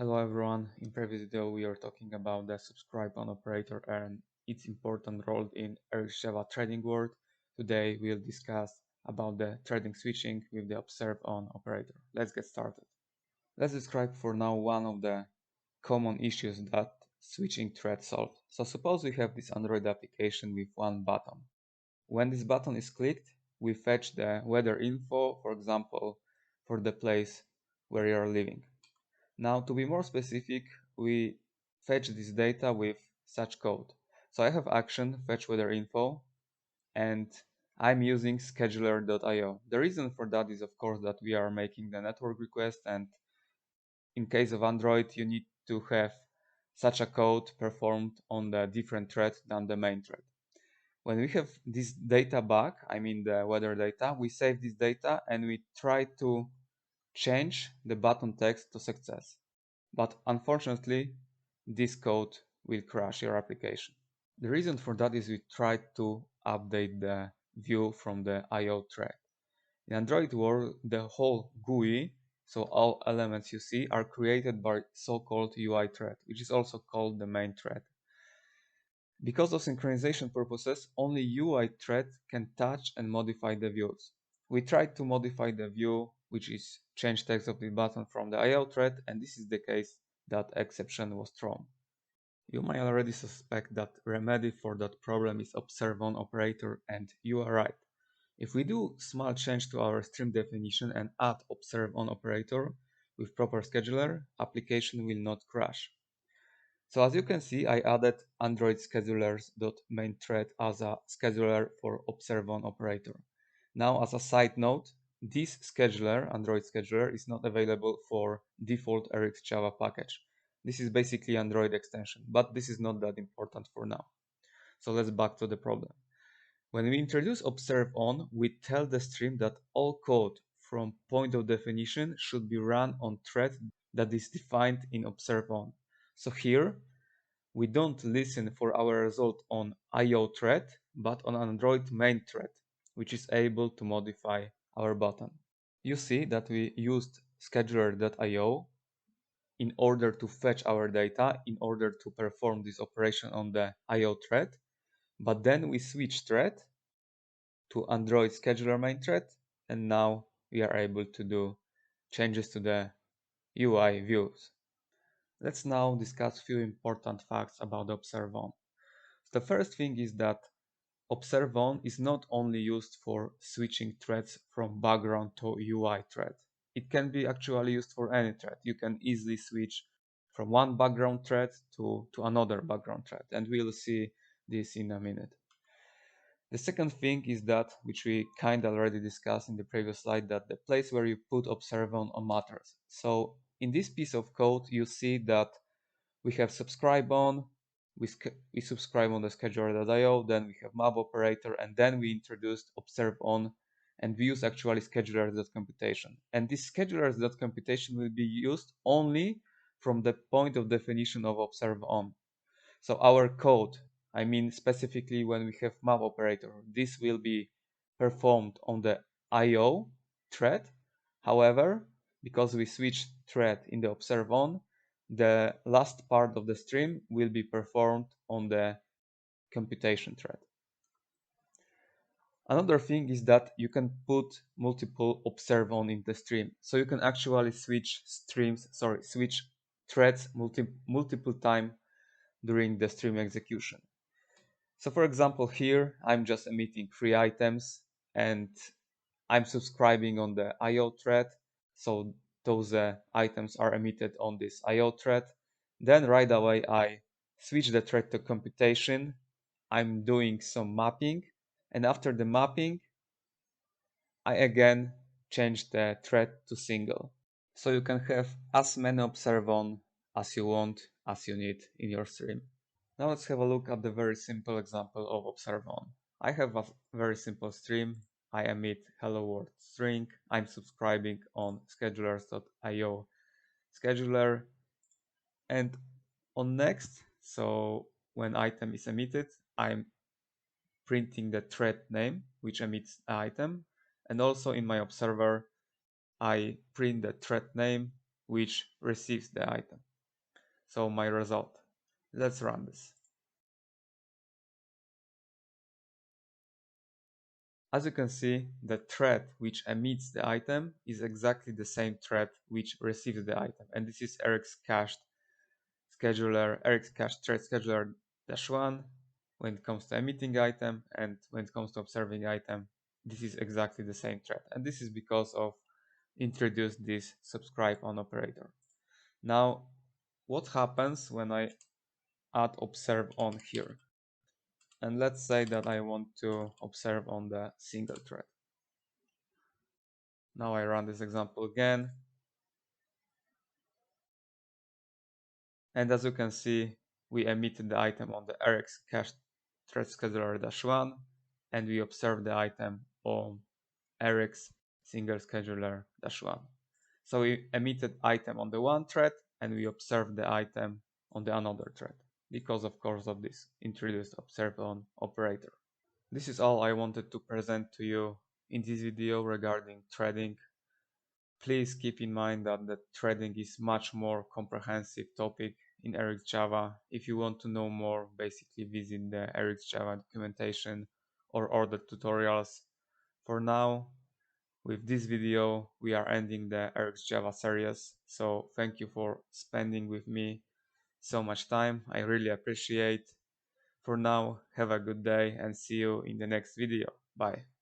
Hello everyone, in previous video we are talking about the subscribe-on operator and its important role in RxJava trading world. Today we'll discuss about the trading switching with the observe-on operator. Let's get started. Let's describe for now one of the common issues that switching thread solves. So suppose we have this Android application with one button. When this button is clicked, we fetch the weather info, for example, for the place where you are living. Now, to be more specific, we fetch this data with such code. So I have action fetch weather info, and I'm using scheduler.io. The reason for that is, of course, that we are making the network request, and in case of Android, you need to have such a code performed on the different thread than the main thread. When we have this data back, I mean the weather data, we save this data and we try to change the button text to success. But unfortunately, this code will crash your application. The reason for that is we tried to update the view from the IO thread. In Android world, the whole GUI, so all elements you see, are created by so-called UI thread, which is also called the main thread. Because of synchronization purposes, only UI thread can touch and modify the views. We tried to modify the view, which is change text of the button from the IO thread, and this is the case that exception was thrown. You might already suspect that remedy for that problem is observeOn operator, and you are right. If we do small change to our stream definition and add observeOn operator with proper scheduler, application will not crash. So as you can see, I added Android schedulers.main thread as a scheduler for observeOn operator. Now, as a side note, this scheduler, Android scheduler, is not available for default RxJava package. This is basically Android extension, but this is not that important for now. So let's back to the problem. When we introduce observeOn, we tell the stream that all code from point of definition should be run on thread that is defined in observeOn. So here, we don't listen for our result on IO thread, but on Android main thread, which is able to modify our button. You see that we used scheduler.io in order to fetch our data, in order to perform this operation on the IO thread, but then we switch thread to Android scheduler main thread, and now we are able to do changes to the UI views. Let's now discuss few important facts about observeOn. The first thing is that observeOn is not only used for switching threads from background to UI thread. It can be actually used for any thread. You can easily switch from one background thread to another background thread, and we'll see this in a minute. The second thing is that, which we kind of already discussed in the previous slide, that the place where you put observeOn matters. So in this piece of code, you see that we have subscribe on, we subscribe on the scheduler.io, then we have map operator, and then we introduced observeOn, and we use actually schedulers.computation. And this schedulers.computation will be used only from the point of definition of observeOn. So our code, I mean specifically when we have map operator, this will be performed on the IO thread. However, because we switched thread in the observeOn, the last part of the stream will be performed on the computation thread. Another thing is that you can put multiple observeOn in the stream. So you can actually switch threads multiple times during the stream execution. So for example, here I'm just emitting 3 items and I'm subscribing on the IO thread. So those items are emitted on this IO thread. Then right away I switch the thread to computation. I'm doing some mapping, and after the mapping I again change the thread to single. So you can have as many observeOn as you want, as you need in your stream. Now let's have a look at the very simple example of observeOn. I have a very simple stream. I emit hello world string. I'm subscribing on schedulers.io scheduler, and on next, so when item is emitted, I'm printing the thread name which emits the item, and also in my observer I print the thread name which receives the item. So my result. Let's run this. As you can see, the thread which emits the item is exactly the same thread which receives the item. And this is Rx cached scheduler, Rx cached thread scheduler -1 when it comes to emitting item, and when it comes to observing item, this is exactly the same thread. And this is because of introduced this subscribe on operator. Now, what happens when I add observe on here? And let's say that I want to observe on the single thread. Now I run this example again. And as you can see, we emitted the item on the Rx cached thread scheduler -1, and we observed the item on Rx single scheduler -1. So we emitted item on the one thread and we observed the item on the another thread because of course of this introduced observe on operator. This is all I wanted to present to you in this video regarding threading. Please keep in mind that the threading is much more comprehensive topic in RxJava. If you want to know more, basically visit the RxJava documentation or other tutorials. For now, with this video, we are ending the RxJava series. So thank you for spending with me so much time. I really appreciate. For now, have a good day and see you in the next video. Bye.